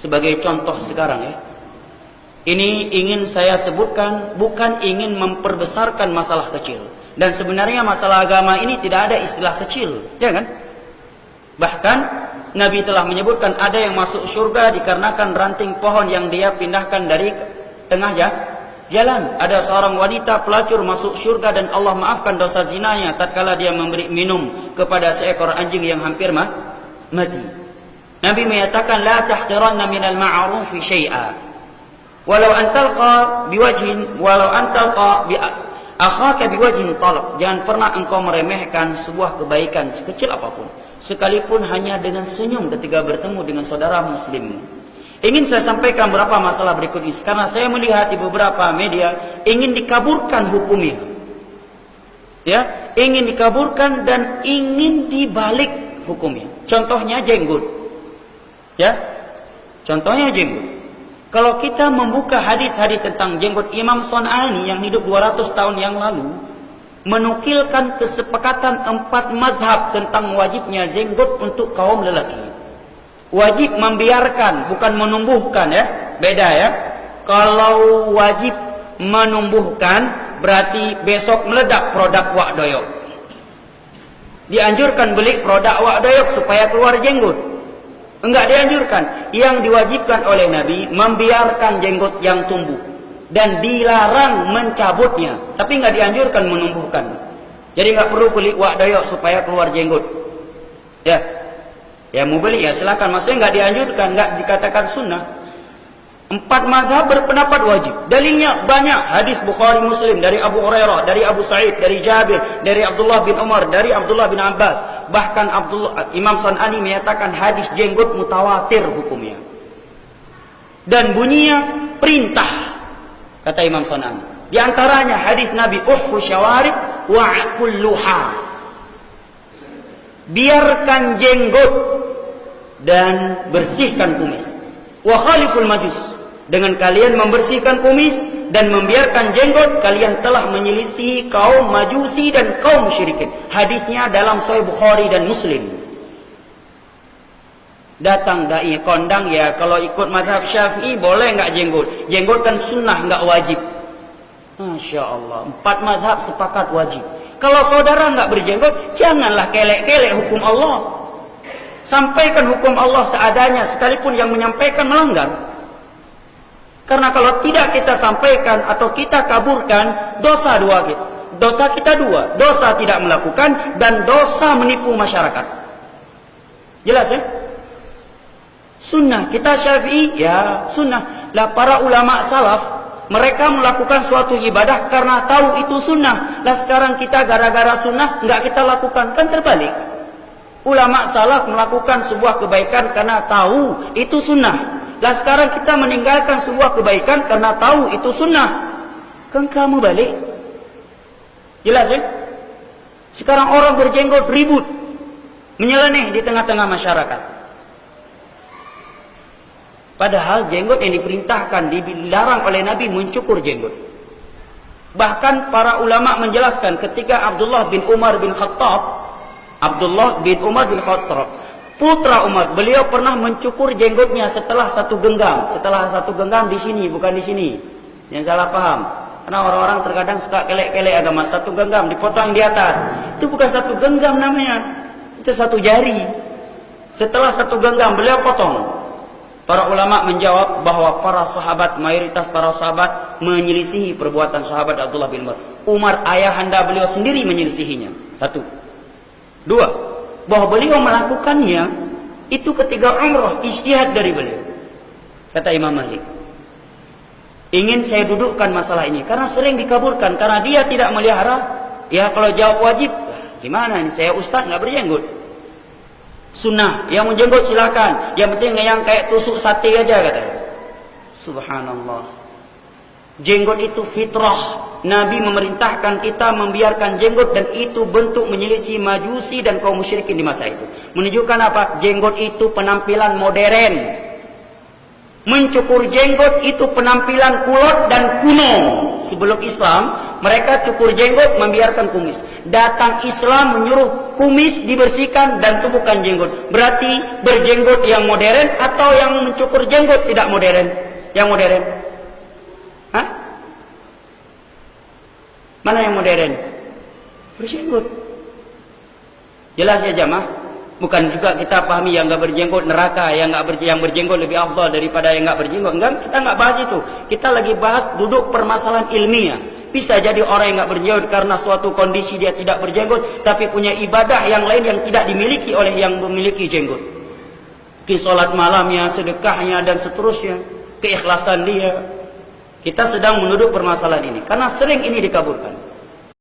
sebagai contoh sekarang ya. Ini ingin saya sebutkan, bukan ingin memperbesarkan masalah kecil. Dan sebenarnya masalah agama ini tidak ada istilah kecil, ya kan? Bahkan Nabi telah menyebutkan ada yang masuk surga dikarenakan ranting pohon yang dia pindahkan dari tengah jalan. Ada seorang wanita pelacur masuk surga dan Allah maafkan dosa zinanya tatkala dia memberi minum kepada seekor anjing yang hampir mati. Nabi menyatakan la tahqiranna minal ma'rufi syai'a walau an talqa biwajhin walau an talqa bi akhaka biwajhin talaq. Jangan pernah engkau meremehkan sebuah kebaikan sekecil apapun, sekalipun hanya dengan senyum ketika bertemu dengan saudara muslim. Ingin saya sampaikan beberapa masalah berikut ini karena saya melihat di beberapa media ingin dikaburkan hukumnya. Ya, ingin dikaburkan dan ingin dibalik hukumnya. Contohnya jenggot. Ya. Contohnya jenggot. Kalau kita membuka hadis-hadis tentang jenggot, Imam Son'ani yang hidup 200 tahun yang lalu menukilkan kesepakatan 4 mazhab tentang wajibnya jenggot untuk kaum lelaki. Wajib membiarkan, bukan menumbuhkan ya. Beda ya. Kalau wajib menumbuhkan berarti besok meledak produk wak doyok. Dianjurkan beli produk wak doyok supaya keluar jenggot. Enggak dianjurkan. Yang diwajibkan oleh Nabi membiarkan jenggot yang tumbuh dan dilarang mencabutnya, tapi enggak dianjurkan menumbuhkan. Jadi enggak perlu beli wak doyok supaya keluar jenggot. Ya. Ya mau beli ya silakan, maksudnya enggak dianjurkan, enggak dikatakan sunnah. 4 mazhab berpendapat wajib. Dalilnya banyak, hadis Bukhari Muslim dari Abu Hurairah, dari Abu Sa'id, dari Jabir, dari Abdullah bin Umar, dari Abdullah bin Abbas. Bahkan Imam Son'ani menyatakan hadis jenggot mutawatir hukumnya. Dan bunyinya perintah, kata Imam Son'ani. Di antaranya hadis Nabi uhfu syawarib wa'ful luha. Biarkan jenggot dan bersihkan kumis. Wa khaliful majus. Dengan kalian membersihkan kumis dan membiarkan jenggot, kalian telah menyelisihi kaum majusi dan kaum musyrikin. Hadisnya dalam Sahih Bukhari dan Muslim. Datang dai kondang ya, kalau ikut mazhab Syafi'i boleh enggak jenggot? Jenggot kan sunnah, enggak wajib. Masya Allah, 4 mazhab sepakat wajib. Kalau saudara enggak berjenggot, janganlah kelek-kelek hukum Allah. Sampaikan hukum Allah seadanya, sekalipun yang menyampaikan melanggar. Karena kalau tidak kita sampaikan atau kita kaburkan, dosa dua kita. Dosa kita dua, dosa tidak melakukan dan dosa menipu masyarakat. Jelas ya? Sunnah kita Syafi'i ya sunnah. Lah para ulama salaf mereka melakukan suatu ibadah karena tahu itu sunnah. Lah sekarang kita gara-gara sunnah enggak kita lakukan, kan terbalik. Ulama salaf melakukan sebuah kebaikan karena tahu itu sunnah. Lah sekarang kita meninggalkan sebuah kebaikan karena tahu itu sunnah. Kan kamu balik. Jelas ya? Sekarang orang berjenggot ribut, menyeleneh di tengah-tengah masyarakat. Padahal jenggot yang diperintahkan, dilarang oleh Nabi mencukur jenggot. Bahkan para ulama menjelaskan ketika Abdullah bin Umar bin Khattab, putra Umar, beliau pernah mencukur jenggotnya setelah 1 genggam. Setelah 1 genggam di sini, bukan di sini. Yang salah paham. Karena orang-orang terkadang suka kelek-kelek agama. 1 genggam dipotong di atas. Itu bukan 1 genggam namanya. Itu 1 jari. Setelah 1 genggam beliau potong. Para ulama menjawab bahwa para sahabat, mayoritas para sahabat menyelisihi perbuatan sahabat Abdullah bin Umar. Umar ayahanda beliau sendiri menyelisihinya. 1. 2. Bahwa beliau melakukannya itu ketika umrah, ijtihad dari beliau. Kata Imam Malik, ingin saya dudukkan masalah ini karena sering dikaburkan, karena dia tidak melihara. Ya kalau jawab wajib, gimana ini, saya ustaz nggak berjenggot. Sunnah, yang menjenggot silakan, yang penting yang kayak tusuk sate aja katanya. Subhanallah. Jenggot itu fitrah. Nabi memerintahkan kita membiarkan jenggot dan itu bentuk menyelisih majusi dan kaum musyrikin di masa itu. Menunjukkan apa? Jenggot itu penampilan modern. Mencukur jenggot itu penampilan kulot dan kuno. Sebelum Islam, mereka cukur jenggot, membiarkan kumis. Datang Islam menyuruh kumis dibersihkan dan tumbuhkan jenggot. Berarti berjenggot yang modern atau yang mencukur jenggot tidak modern? Yang modern. Hah? Mana yang modern? Berjenggot. Jelas ya jamaah? Bukan juga kita pahami yang enggak berjenggot neraka, yang berjenggot lebih afdal daripada yang enggak berjenggot. Enggak, kita enggak bahas itu. Kita lagi bahas duduk permasalahan ilmiah. Bisa jadi orang yang enggak berjenggot karena suatu kondisi dia tidak berjenggot, tapi punya ibadah yang lain yang tidak dimiliki oleh yang memiliki jenggot. Salat malamnya, sedekahnya dan seterusnya, keikhlasan dia. Kita sedang menuduk permasalahan ini karena sering ini dikaburkan.